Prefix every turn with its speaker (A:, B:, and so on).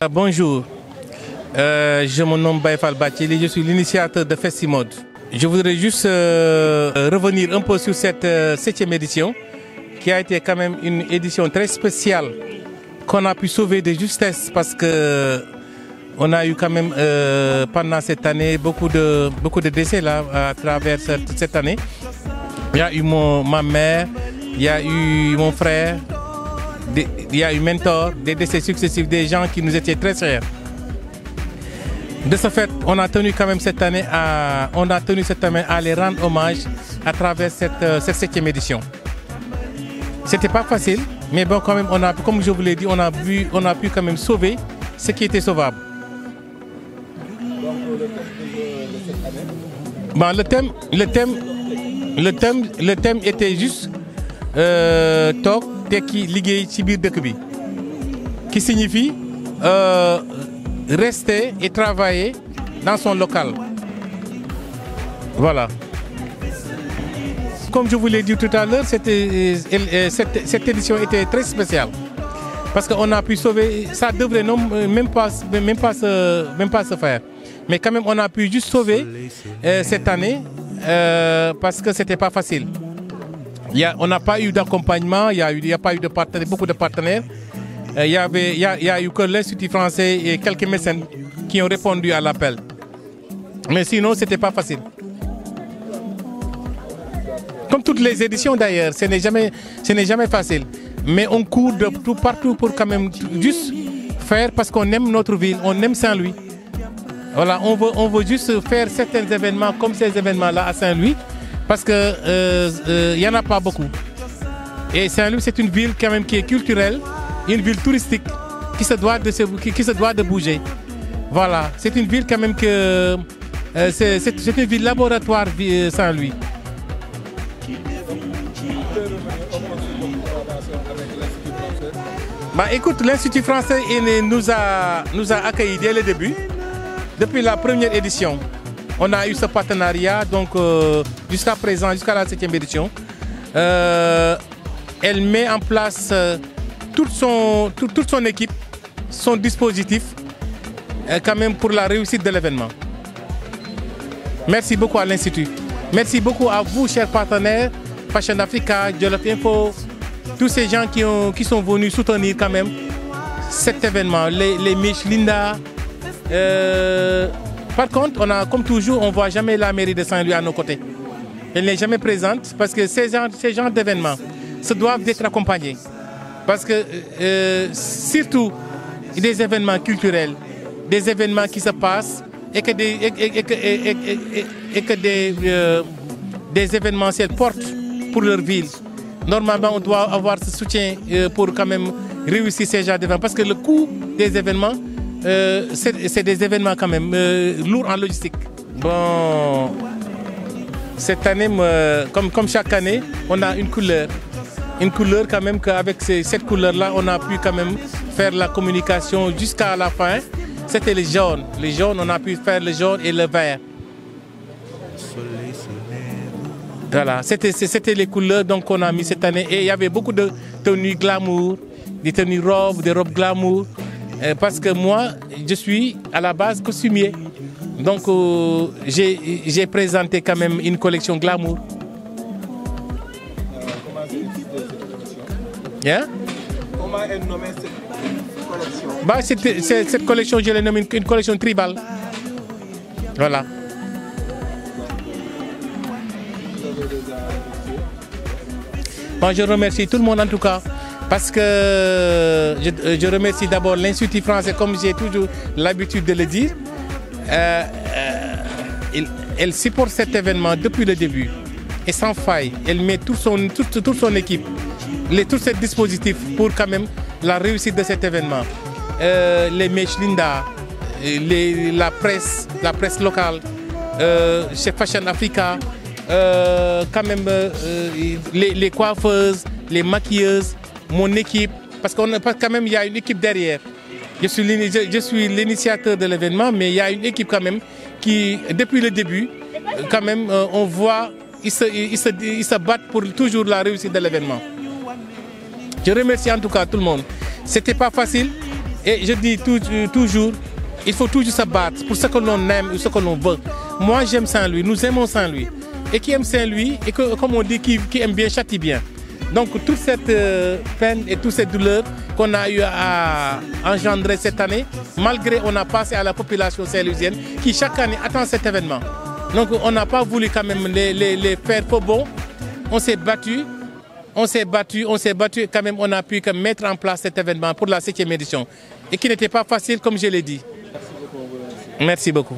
A: Bonjour, je me nomme Baïfal Bathily, je suis l'initiateur de Festimode. Je voudrais juste revenir un peu sur cette 7e édition, qui a été quand même une édition très spéciale, qu'on a pu sauver de justesse parce que on a eu quand même pendant cette année beaucoup de décès là, à travers cette année. Il y a eu ma mère, il y a eu mon frère, il y a eu Mentor, des décès successifs, des gens qui nous étaient très chers. De ce fait, on a tenu quand même cette année à les rendre hommage à travers cette 7e édition. C'était pas facile, mais bon, quand même, comme je vous l'ai dit, on a pu quand même sauver ce qui était sauvable. Bon, le thème était juste Tok Tekki Liggéey ci biir dëkk bi, qui signifie rester et travailler dans son local. Voilà. Comme je vous l'ai dit tout à l'heure, cette édition était très spéciale. Parce qu'on a pu sauver, ça devrait même pas se faire. Mais quand même, on a pu juste sauver cette année parce que c'était pas facile. On n'a pas eu d'accompagnement, il n'y a pas eu beaucoup de partenaires. Il y a eu que l'Institut français et quelques mécènes qui ont répondu à l'appel. Mais sinon, c'était pas facile. Comme toutes les éditions d'ailleurs, ce n'est jamais facile. Mais on court de tout partout pour quand même juste faire parce qu'on aime notre ville, on aime Saint-Louis. Voilà, on veut juste faire certains événements comme ces événements-là à Saint-Louis parce que y en a pas beaucoup. Et Saint-Louis, c'est une ville quand même qui est culturelle, une ville touristique qui se doit de bouger. Voilà, c'est une ville quand même que c'est une ville laboratoire Saint-Louis. Bah écoute, l'Institut français nous a accueillis dès le début, depuis la première édition. On a eu ce partenariat, donc jusqu'à présent, jusqu'à la 7e édition. Elle met en place toute son équipe, son dispositif, quand même pour la réussite de l'événement. Merci beaucoup à l'Institut. Merci beaucoup à vous, chers partenaires, Fashion Africa, Jollof Info, tous ces gens qui sont venus soutenir quand même cet événement, les Mich Linda. Par contre, comme toujours, on ne voit jamais la mairie de Saint-Louis à nos côtés. Elle n'est jamais présente parce que ces genres d'événements se doivent d'être accompagnés. Parce que surtout des événements culturels, des événements qui se passent et que des événementiels portent pour leur ville. Normalement, on doit avoir ce soutien pour quand même réussir ces genres d'événements. Parce que le coût des événements, c'est des événements quand même lourds en logistique. Bon, cette année, comme chaque année, on a une couleur. Une couleur quand même qu'avec cette couleur-là, on a pu quand même faire la communication jusqu'à la fin. C'était le jaune. Le jaune, on a pu faire le jaune et le vert. Voilà, c'était les couleurs qu'on a mis cette année. Et il y avait beaucoup de tenues glamour, des tenues robes, des robes glamour. Parce que moi, je suis à la base costumier. Donc, j'ai présenté quand même une collection glamour. Yeah?
B: Comment est nommée cette collection?
A: Bah, cette collection, je l'ai nommée une collection tribale. Voilà. Bon, je remercie tout le monde en tout cas. Parce que je remercie d'abord l'Institut français, comme j'ai toujours l'habitude de le dire. Elle supporte cet événement depuis le début et sans faille. Elle met toute son équipe, tous ces dispositifs pour quand même la réussite de cet événement. Les Mèches Linda, la presse locale, chez Fashion Africa, quand même les coiffeuses, les maquilleuses, mon équipe, parce qu'il y a une équipe derrière. Je suis l'initiateur de l'événement, mais il y a une équipe quand même qui, depuis le début, quand même, on voit, ils se battent pour toujours la réussite de l'événement. Je remercie en tout cas tout le monde. C'était pas facile Et je dis toujours, il faut toujours se battre pour ce que l'on aime ou ce que l'on veut. Moi, j'aime Saint-Louis, nous aimons Saint-Louis. Et qui aime Saint-Louis, et que, comme on dit, qui aime bien, châtie bien. Donc toute cette peine et toute cette douleur qu'on a eu à engendrer cette année, malgré on a passé à la population saint-louisienne qui chaque année attend cet événement. Donc on n'a pas voulu quand même les faire faux bon. On s'est battu quand même, on a pu mettre en place cet événement pour la 7e édition. Et qui n'était pas facile comme je l'ai dit. Merci beaucoup.